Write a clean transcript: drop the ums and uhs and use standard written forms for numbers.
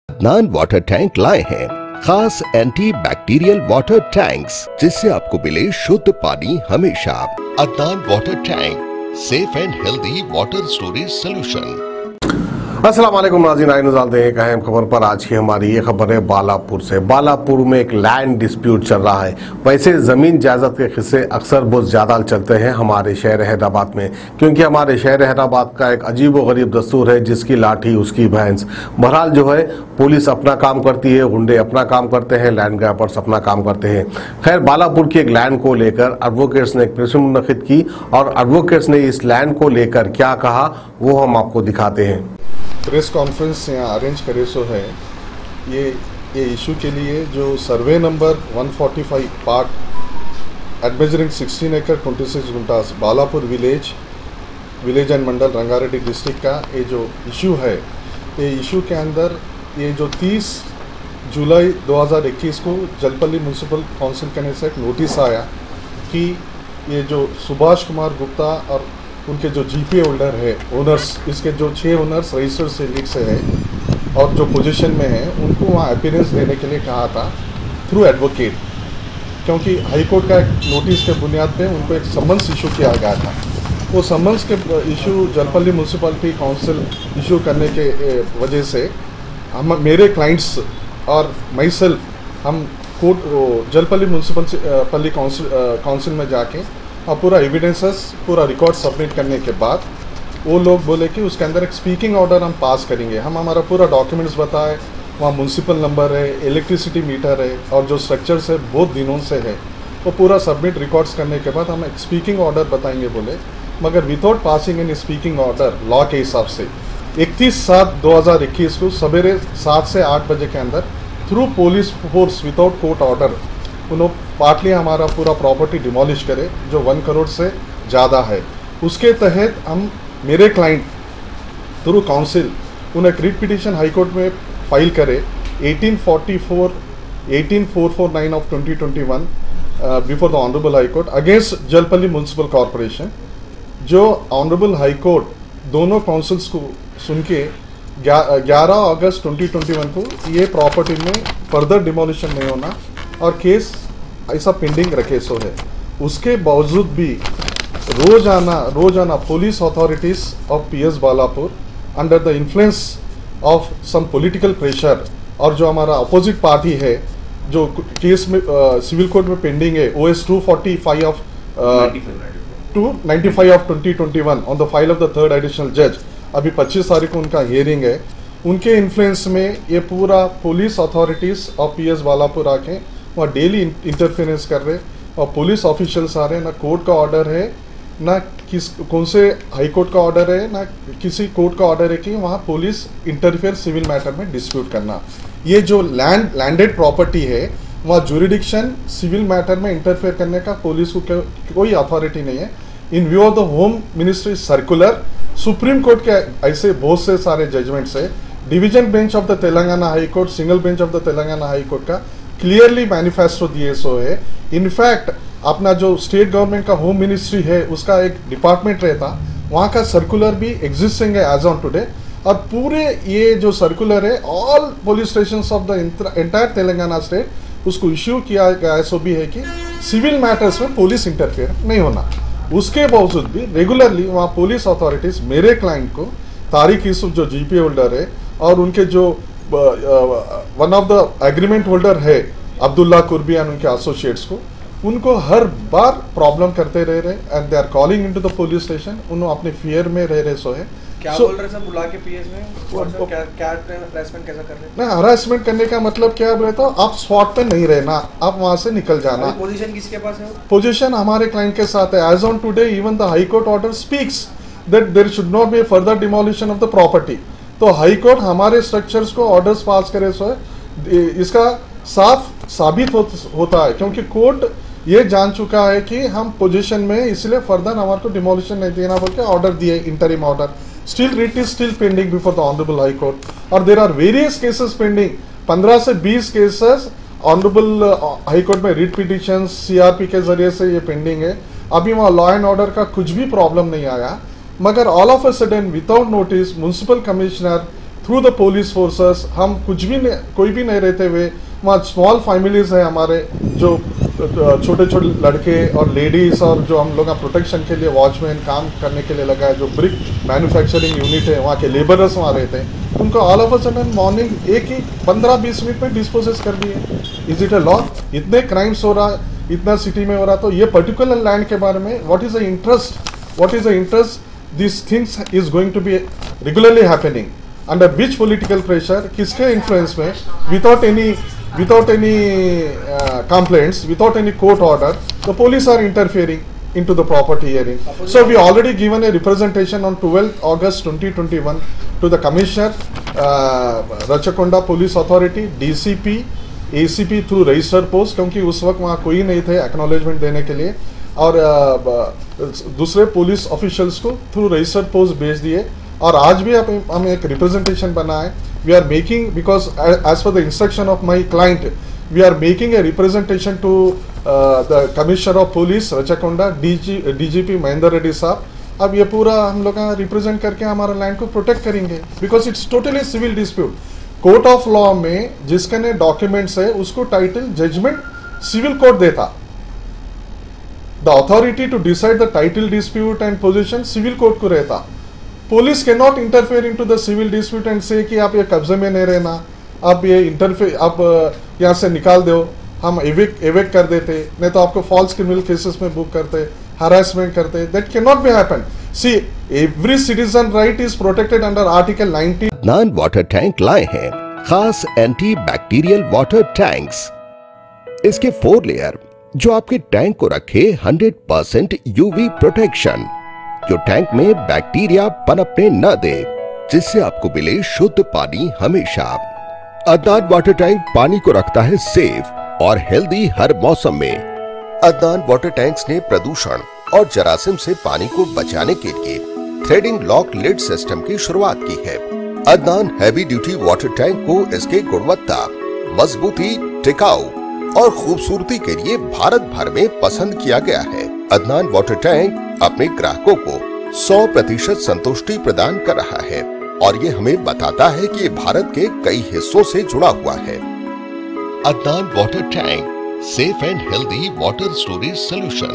Adnan water tank लाए हैं खास एंटी बैक्टीरियल वाटर टैंक्स, जिससे आपको मिले शुद्ध पानी हमेशा। Adnan water tank, safe and healthy water storage solution. अस्सलाम वालेकुम नाज़रीन, आए नज़र दें एक अहम खबर पर। आज की हमारी ये खबर है बालापुर से। बालापुर में एक लैंड डिस्प्यूट चल रहा है। वैसे ज़मीन जायदाद के किस्से अक्सर बहुत ज़्यादा चलते हैं हमारे शहर हैदराबाद में, क्योंकि हमारे शहर हैदराबाद का एक अजीब व गरीब दस्तूर है, जिसकी लाठी उसकी भैंस। बहरहाल जो है, पुलिस अपना काम करती है, गुंडे अपना काम करते हैं, लैंड ग्रैबर्स अपना काम करते हैं। खैर, बालापुर की एक लैंड को लेकर एडवोकेट्स ने एक प्रेस मुनक़िद की, और एडवोकेट्स ने इस लैंड को लेकर क्या कहा वो हम आपको दिखाते हैं। प्रेस कॉन्फ्रेंस यहाँ अरेंज करे सो है ये इशू के लिए, जो survey number 145 part at measuring 16 एकड़ 26 guntas Balapur village and mandal Rangareddy district का ये जो इशू है, ये इशू के अंदर ये जो 30 जुलाई 2021 को जलपल्ली म्यूनसिपल काउंसिल करने से एक नोटिस आया कि ये जो सुभाष कुमार गुप्ता और उनके जो जीपीए होल्डर है, ओनर्स, इसके जो 6 ओनर्स रजिस्टर्ड सिंडिक से है और जो पोजीशन में है, उनको वहाँ अपीयरेंस देने के लिए कहा था थ्रू एडवोकेट, क्योंकि हाई कोर्ट का एक नोटिस के बुनियाद पे उनको एक समन्स इशू किया गया था। वो समन्स के issue Jalpally municipality council issue करने के वजह से मेरे क्लाइंट्स और माई सेल्फ हम कोर्ट जलपल्ली म्यूनसिपल काउंसिल में जाके और पूरा एविडेंसेस, पूरा रिकॉर्ड सबमिट करने के बाद वो लोग बोले कि उसके अंदर एक स्पीकिंग ऑर्डर हम पास करेंगे। हम हमारा पूरा डॉक्यूमेंट्स बताए, वहाँ म्यूनसिपल नंबर है, इलेक्ट्रिसिटी मीटर है और जो स्ट्रक्चर्स है बहुत दिनों से है, वो पूरा सबमिट रिकॉर्ड्स करने के बाद हम एक स्पीकिंग ऑर्डर बताएंगे बोले। मगर without passing in speaking order law के हिसाब से 31/7/2021 को सवेरे 7 से 8 बजे के अंदर through police force without court order उन्होंने पार्टली हमारा पूरा प्रॉपर्टी डिमोलिश करे, जो 1 करोड़ से ज़्यादा है। उसके तहत हम मेरे क्लाइंट थ्रू काउंसिल उन्हें रिट पिटीशन हाई कोर्ट में फाइल करे 18449 of 2021 before the honourable high court against Jalpally municipal corporation. जो ऑनरेबल हाई कोर्ट दोनों काउंसिल्स को सुन के 11 अगस्त 2021 को ये प्रॉपर्टी में फर्दर डिमोलिशन नहीं होना और केस ऐसा पेंडिंग रखे सो है। उसके बावजूद भी रोजाना police authorities of PS Balapur under the influence of some political pressure, और जो हमारा अपोजिट पार्टी है जो केस में सिविल कोर्ट में पेंडिंग है OS 245 of 295 of 2021 on the file of the 3rd additional जज, अभी 25 तारीख को उनका हियरिंग है। उनके इन्फ्लुएंस में ये पूरा police authorities of PS Balapur आके वहाँ डेली इंटरफेरेंस कर रहे, और पुलिस ऑफिशियल्स आ रहे हैं, ना कोर्ट का ऑर्डर है, ना कौन से हाई कोर्ट का ऑर्डर है, ना किसी कोर्ट का ऑर्डर है कि वहाँ पुलिस इंटरफेयर सिविल मैटर में डिस्प्यूट करना। ये जो लैंडेड प्रॉपर्टी है, वहाँ जुरिडिक्शन सिविल मैटर में इंटरफेयर करने का पुलिस को कोई अथॉरिटी नहीं है। इन view of the home ministry circular, supreme court के ऐसे बहुत से सारे जजमेंट्स है, division bench of the Telangana high court, single bench of the Telangana high court का क्लियरली मैनिफेस्टो दिए सो है। इनफैक्ट अपना जो स्टेट गवर्नमेंट का होम मिनिस्ट्री है, उसका एक डिपार्टमेंट रहता, वहाँ का सर्कुलर भी एग्जिस्टिंग है एज ऑन टुडे। और पूरे ये जो सर्कुलर है all police stations of the entire Telangana state उसको इश्यू किया गया सो भी है कि सिविल मैटर्स में पुलिस इंटरफेयर नहीं होना। उसके बावजूद भी रेगुलरली वहाँ पुलिस अथॉरिटीज मेरे क्लाइंट को तारिक यूसुफ जो जीपी होल्डर है और उनके जो one of the agreement holder है अब्दुल्ला कुर्बियान, उनके एसोसिएट्स को, उनको हर बार प्रॉब्लम करते रह रहे and they are calling into the police station. उन्होंने अपने फियर में रह रहे सो है। क्या बोल रहे सर बुला के पीएस में क्या हरासमेंट कैसा कर रहे हैं? ना, हरासमेंट करने का मतलब क्या रहता है, आप स्पॉट पे नहीं रहना, आप वहां से निकल जाना। पोजीशन किसके पास है? पोजीशन हमारे क्लाइंट के साथ है। As on today even the high court order speaks that there should not be further demolition of the property. तो हाई कोर्ट हमारे स्ट्रक्चर्स को ऑर्डर्स पास करे सो है, इसका साफ साबित होता है, क्योंकि कोर्ट ये जान चुका है कि हम पोजीशन में, इसलिए फर्दर हमारे को डिमोलिशन नहीं देना बोल के ऑर्डर दिए, interim order. Still writ is still pending before the honourable high court, और there are various cases pending. 15 से 20 केसेस ऑनरेबल हाई कोर्ट में रिट पिटिशन सीआरपी के जरिए से ये पेंडिंग है। अभी वहाँ लॉ एंड ऑर्डर का कुछ भी प्रॉब्लम नहीं आया, मगर all of a sudden without notice municipal commissioner through the police forces, हम कुछ भी नहीं, कोई भी नहीं रहते हुए, वहाँ स्मॉल फैमिलीज हैं हमारे, जो छोटे छोटे लड़के और लेडीज, और जो हम लोग प्रोटेक्शन के लिए वॉचमैन काम करने के लिए लगा है, जो ब्रिक मैन्युफैक्चरिंग यूनिट है, वहाँ के लेबरर्स वहाँ रहते हैं, उनको all of a sudden morning एक ही 15-20 मिनट में डिस्पोजेस कर दिए। Is it a law? इतने क्राइम्स हो रहा, इतना सिटी में हो रहा, तो ये पर्टिकुलर लैंड के बारे में what is the interest this things is going to be regularly happening, under which political pressure, किसके इन्फ्लुएंस में, without any complaints, without any court order, the police are interfering into the property hearing. So we already given a representation on 12th August 2021 to the Commissioner, Rachakonda Police Authority, DCP, ACP through registered post, क्योंकि उस वक्त वहाँ कोई नहीं थे acknowledgement देने के लिए, और दूसरे पुलिस ऑफिशियल्स को थ्रू रजिस्टर्ड पोस्ट भेज दिए। और आज भी हम एक रिप्रेजेंटेशन बनाए, we are making, because as per the instruction of my client, we are making a representation to the Commissioner of Police Rachakonda, DGP Mahendra Reddy साहब। अब ये पूरा हम लोग रिप्रेजेंट करके हमारा लैंड को प्रोटेक्ट करेंगे, because it's totally civil dispute. Court of law में जिसके ने डॉक्यूमेंट्स है उसको टाइटल जजमेंट सिविल कोर्ट देता, the authority to decide the title dispute and position civil court को रहता। Police can not interfere into the civil dispute and say कि आप ये कब्जे में नहीं रहना, आप ये इंटरफेयर, आप यहाँ से निकाल दो, हम एवेक कर देते, नहीं तो आपको फॉल्स क्रिमिनल केसेस में बुक करते, हरासमेंट करते। That can not be happen. See, every citizen right is protected under article 19। Adnan water tank लाए हैं खास एंटी बैक्टीरियल वाटर टैंक्स। इसके 4 लेयर जो आपके टैंक को रखे 100% यूवी प्रोटेक्शन, जो टैंक में बैक्टीरिया पनपने न दे, जिससे आपको मिले शुद्ध पानी हमेशा। अदनान वाटर टैंक पानी को रखता है सेफ और हेल्दी हर मौसम में। अदनान वाटर टैंक्स ने प्रदूषण और जरासीम से पानी को बचाने के लिए थ्रेडिंग लॉक लिड सिस्टम की शुरुआत की है। Adnan heavy duty water tank को इसके गुणवत्ता, मजबूती, टिकाऊ और खूबसूरती के लिए भारत भर में पसंद किया गया है। अदनान वाटर टैंक अपने ग्राहकों को 100% संतुष्टि प्रदान कर रहा है, और ये हमें बताता है कि ये भारत के कई हिस्सों से जुड़ा हुआ है। Adnan water tank, safe and healthy water storage solution.